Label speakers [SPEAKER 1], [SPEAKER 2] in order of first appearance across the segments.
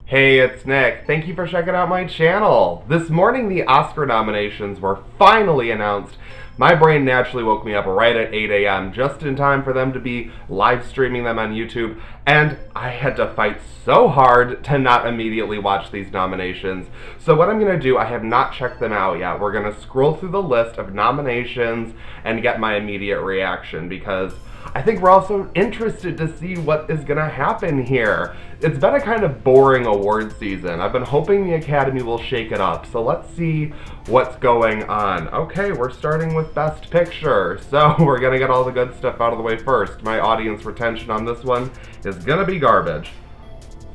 [SPEAKER 1] Hey, it's Nick. Thank you for checking out my channel. This morning, the Oscar nominations were finally announced. My brain naturally woke me up right at 8 a.m. just in time for them to be live streaming them on YouTube, and I had to fight so hard to not immediately watch these nominations. So what I'm going to do, I have not checked them out yet. We're going to scroll through the list of nominations and get my immediate reaction because I think we're also interested to see what is going to happen here. It's been a kind of boring award season. I've been hoping the Academy will shake it up, so let's see what's going on. Okay, we're starting with Best Picture, so we're going to get all the good stuff out of the way first. My audience retention on this one is going to be garbage.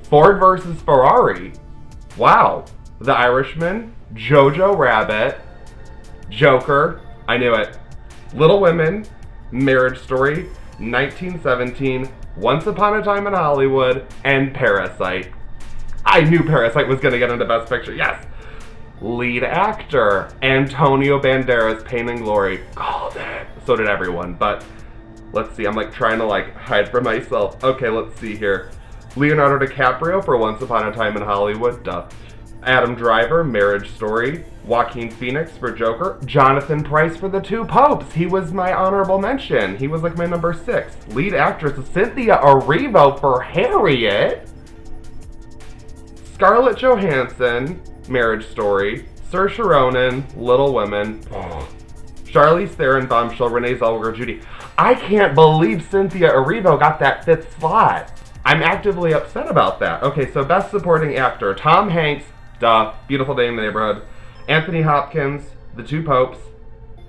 [SPEAKER 1] Ford versus Ferrari. Wow. The Irishman, Jojo Rabbit, Joker, I knew it, Little Women, Marriage Story, 1917, Once Upon a Time in Hollywood, and Parasite. I knew Parasite was going to get into Best Picture. Yes! Lead actor, Antonio Banderas, Pain and Glory. Called it. So did everyone, but let's see. I'm trying to hide from myself. Okay, let's see here. Leonardo DiCaprio for Once Upon a Time in Hollywood. Duh. Adam Driver, Marriage Story. Joaquin Phoenix for Joker. Jonathan Pryce for The Two Popes. He was my honorable mention. He was my number 6. Lead actress Cynthia Erivo for Harriet. Scarlett Johansson, Marriage Story. Saoirse Ronan, Little Women. Charlize Theron, Bombshell. Renee Zellweger, Judy. I can't believe Cynthia Erivo got that 5th slot. I'm actively upset about that. Okay, so Best Supporting Actor. Tom Hanks, duh, Beautiful Day in the Neighborhood. Anthony Hopkins, The Two Popes,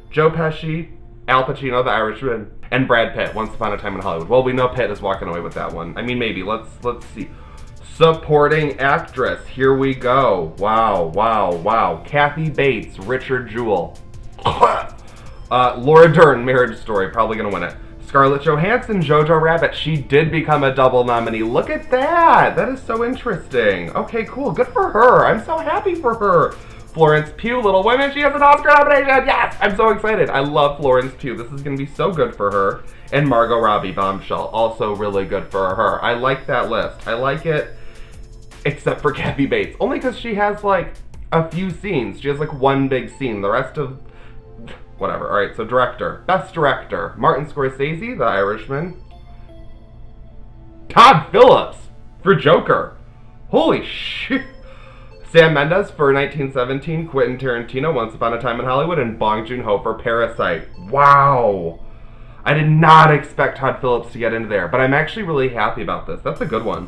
[SPEAKER 1] Joe Pesci, Al Pacino, The Irishman, and Brad Pitt, Once Upon a Time in Hollywood. Well, we know Pitt is walking away with that one. I mean, maybe. Let's see. Supporting Actress. Here we go. Wow. Kathy Bates, Richard Jewell. Laura Dern, Marriage Story. Probably going to win it. Scarlett Johansson, Jojo Rabbit. She did become a double nominee. Look at that. That is so interesting. Okay, cool. Good for her. I'm so happy for her. Florence Pugh, Little Women. She has an Oscar nomination. Yes! I'm so excited. I love Florence Pugh. This is going to be so good for her. And Margot Robbie, Bombshell. Also really good for her. I like that list. I like it, except for Kathy Bates. Only because she has, a few scenes. She has, one big scene. The rest of... whatever. Alright, so director. Best director. Martin Scorsese, The Irishman. Todd Phillips for Joker. Holy shit. Sam Mendes for 1917. Quentin Tarantino, Once Upon a Time in Hollywood. And Bong Joon-ho for Parasite. Wow. I did not expect Todd Phillips to get into there, but I'm actually really happy about this. That's a good one.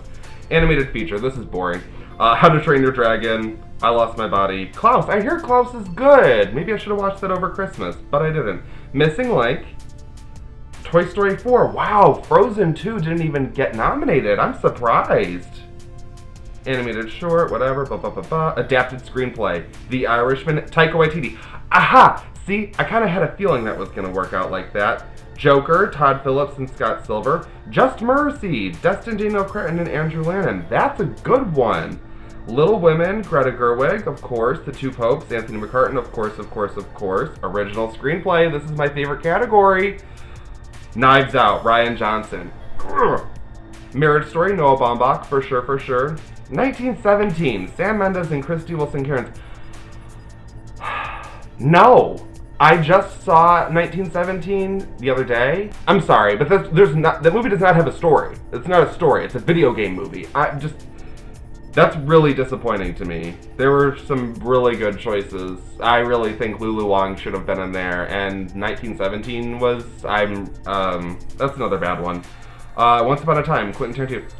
[SPEAKER 1] Animated feature. This is boring. How to Train Your Dragon. I Lost My Body. Klaus. I hear Klaus is good. Maybe I should have watched that over Christmas, but I didn't. Missing Link. Toy Story 4. Wow, Frozen 2 didn't even get nominated. I'm surprised. Animated short, whatever, Adapted screenplay. The Irishman. Taika Waititi. Aha! See, I kind of had a feeling that was going to work out like that. Joker, Todd Phillips and Scott Silver. Just Mercy, Destin Daniel Cretton and Andrew Lannon. That's a good one. Little Women, Greta Gerwig, of course. The Two Popes, Anthony McCartan, of course. Original screenplay, this is my favorite category. Knives Out, Rian Johnson. Marriage Story, Noah Baumbach, for sure. 1917, Sam Mendes and Christy Wilson Cairns. No. I just saw 1917 the other day. I'm sorry, but that movie does not have a story. It's not a story. It's a video game movie. That's really disappointing to me. There were some really good choices. I really think Lulu Wang should have been in there, and 1917 was. That's another bad one. Once Upon a Time, Quentin Tarantino.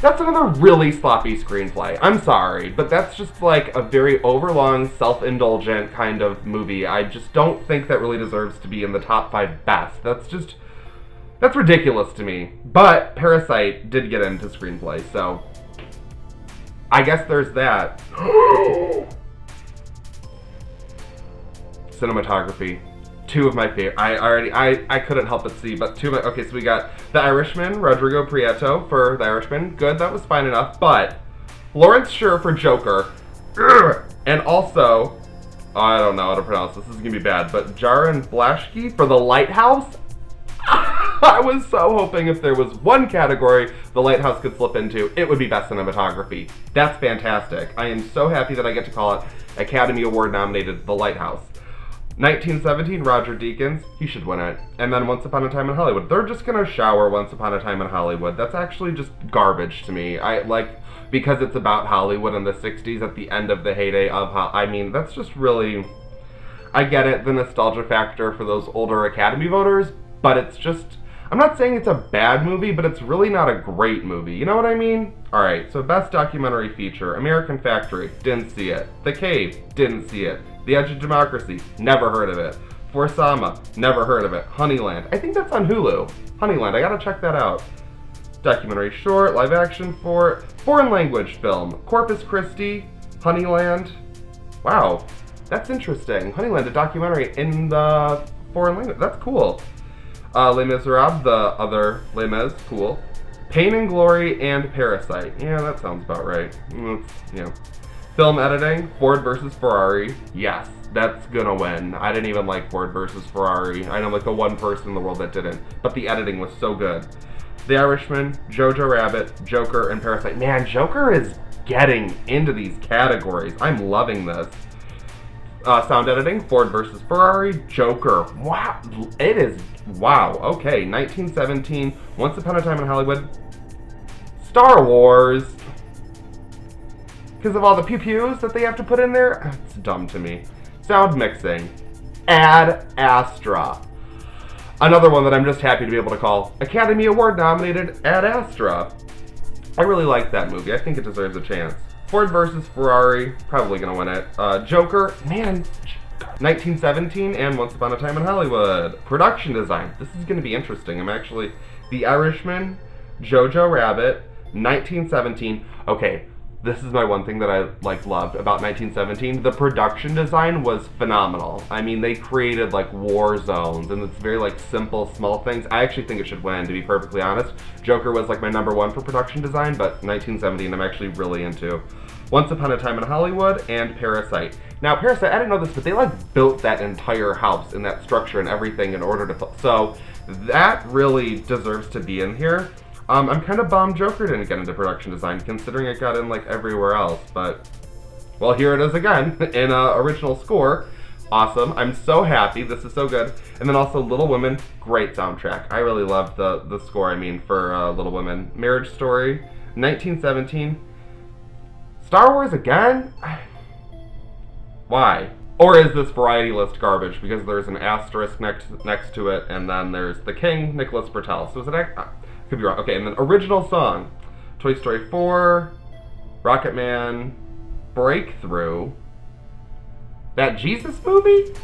[SPEAKER 1] That's another really sloppy screenplay. I'm sorry, but that's just a very overlong, self-indulgent kind of movie. I just don't think that really deserves to be in the top 5 best. That's ridiculous to me. But Parasite did get into screenplay, so I guess there's that. Cinematography. 2 of my favorite. I couldn't help but see, but 2 of my. Okay, so we got The Irishman, Rodrigo Prieto for The Irishman. Good, that was fine enough. But Lawrence Sher for Joker, and also, I don't know how to pronounce this. This is gonna be bad, but Jaron Blashki for The Lighthouse. I was so hoping if there was one category The Lighthouse could slip into, it would be Best Cinematography. That's fantastic. I am so happy that I get to call it Academy Award nominated The Lighthouse. 1917, Roger Deakins, he should win it. And then Once Upon a Time in Hollywood. They're just gonna shower Once Upon a Time in Hollywood. That's actually just garbage to me. Because it's about Hollywood in the 60s at the end of the heyday of that's just really... I get it, the nostalgia factor for those older Academy voters, but it's just... I'm not saying it's a bad movie, but it's really not a great movie. You know what I mean? Alright, so Best Documentary Feature. American Factory, didn't see it. The Cave, didn't see it. The Edge of Democracy, never heard of it. For Sama, never heard of it. Honeyland, I think that's on Hulu. Honeyland, I gotta check that out. Documentary short, live action for foreign language film. Corpus Christi, Honeyland. Wow, that's interesting. Honeyland, a documentary in the foreign language. That's cool. Les Miserables, the other Les Mis, cool. Pain and Glory and Parasite. Yeah, that sounds about right. Film editing, Ford versus Ferrari. Yes, that's gonna win. I didn't even like Ford versus Ferrari. I know like the one person in the world that didn't, but the editing was so good. The Irishman, Jojo Rabbit, Joker, and Parasite. Man, Joker is getting into these categories. I'm loving this. Sound editing, Ford versus Ferrari, Joker. Wow, it is, wow, okay. 1917, Once Upon a Time in Hollywood, Star Wars. Because of all the pew-pews that they have to put in there? It's dumb to me. Sound mixing, Ad Astra. Another one that I'm just happy to be able to call Academy Award nominated Ad Astra. I really like that movie. I think it deserves a chance. Ford versus Ferrari, probably gonna win it. Joker, man, 1917 and Once Upon a Time in Hollywood. Production design, this is gonna be interesting. The Irishman, Jojo Rabbit, 1917. Okay, this is my one thing that I loved about 1917. The production design was phenomenal. I mean, they created war zones, and it's very simple, small things. I actually think it should win, to be perfectly honest. Joker was my number one for production design, but 1917 I'm actually really into. Once Upon a Time in Hollywood and Parasite. Now, Parasite, I didn't know this, but they built that entire house and that structure and everything in order to... So that really deserves to be in here. I'm kind of bummed Joker didn't get into production design, considering it got in everywhere else, but, well, here it is again, in original score. Awesome. I'm so happy. This is so good. And then also Little Women, great soundtrack. I really loved the score, for Little Women. Marriage Story, 1917. Star Wars again? Why? Or is this variety list garbage? Because there's an asterisk next to it, and then there's The King, Nicholas Bertel. So is it... Could be wrong. Okay, and then original song. Toy Story 4, Rocket Man, Breakthrough, that Jesus movie,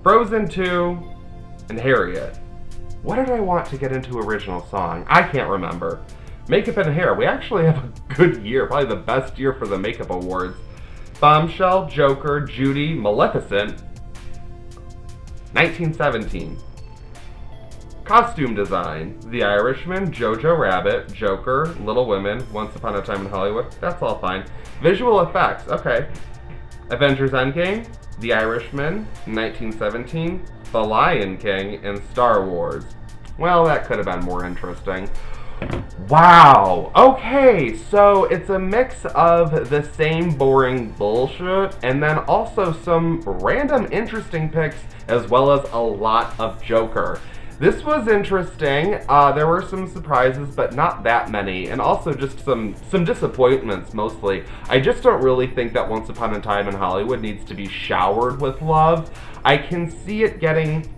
[SPEAKER 1] Frozen 2, and Harriet. What did I want to get into original song? I can't remember. Makeup and hair. We actually have a good year, probably the best year for the makeup awards. Bombshell, Joker, Judy, Maleficent, 1917. Costume design, The Irishman, Jojo Rabbit, Joker, Little Women, Once Upon a Time in Hollywood. That's all fine. Visual effects, okay. Avengers Endgame, The Irishman, 1917, The Lion King, and Star Wars. Well, that could have been more interesting. Wow, okay, so it's a mix of the same boring bullshit and then also some random interesting picks as well as a lot of Joker. This was interesting. There were some surprises, but not that many, and also just some disappointments mostly. I just don't really think that Once Upon a Time in Hollywood needs to be showered with love. I can see it getting,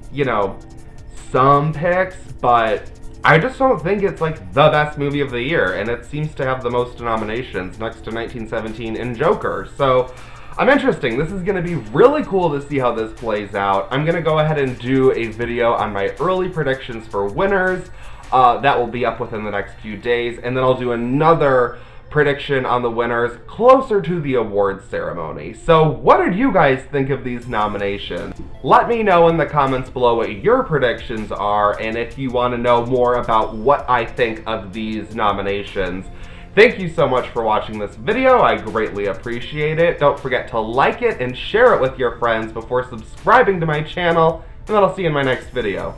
[SPEAKER 1] some picks, but I just don't think it's the best movie of the year, and it seems to have the most nominations next to 1917 and Joker. So I'm interested. This is going to be really cool to see how this plays out. I'm going to go ahead and do a video on my early predictions for winners. That will be up within the next few days, and then I'll do another prediction on the winners closer to the awards ceremony. So what did you guys think of these nominations? Let me know in the comments below what your predictions are, and if you want to know more about what I think of these nominations. Thank you so much for watching this video. I greatly appreciate it. Don't forget to like it and share it with your friends before subscribing to my channel, and then I'll see you in my next video.